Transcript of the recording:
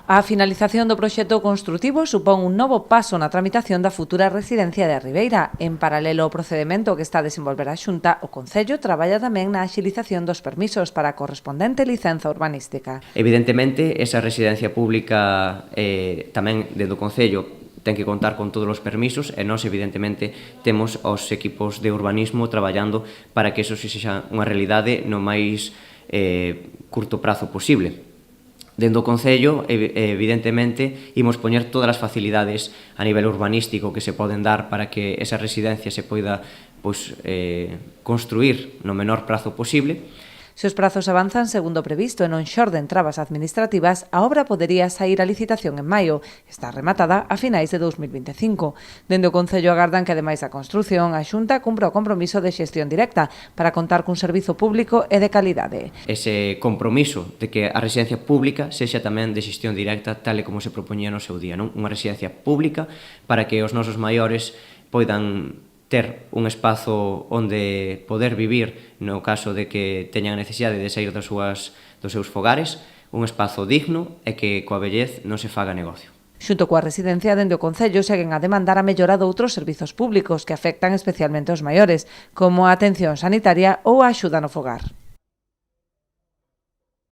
A finalización do proxecto construtivo supón un novo paso na tramitación da futura residencia de Ribeira. En paralelo ao procedimento que está a desenvolver a Xunta, o Concello traballa tamén na axilización dos permisos para a correspondente licenza urbanística. Evidentemente, esa residencia pública tamén dentro do Concello ten que contar con todos os permisos e nós, evidentemente, temos os equipos de urbanismo traballando para que eso sexa unha realidade no máis curto prazo posible. Dentro do Concello, evidentemente, imos poñer todas as facilidades a nivel urbanístico que se poden dar para que esa residencia se poida construir no menor prazo posible. Se os prazos avanzan segundo previsto e non xorden trabas administrativas, a obra podería saír a licitación en maio. Está rematada a finais de 2025. Dende o Concello agardan que, ademais da construción, a Xunta cumpra o compromiso de xestión directa para contar cun servizo público e de calidade. Ese compromiso de que a residencia pública sexa tamén de xestión directa, tal e como se propoñía no seu día, non? Unha residencia pública para que os nosos maiores poidan ter un espazo onde poder vivir no caso de que teñan a necesidade de sair dos seus fogares, un espazo digno e que coa vellez non se faga negocio. Xunto coa residencia, dende o Concello seguen a demandar a mellora doutros servizos públicos que afectan especialmente aos maiores, como a atención sanitaria ou a axuda no fogar.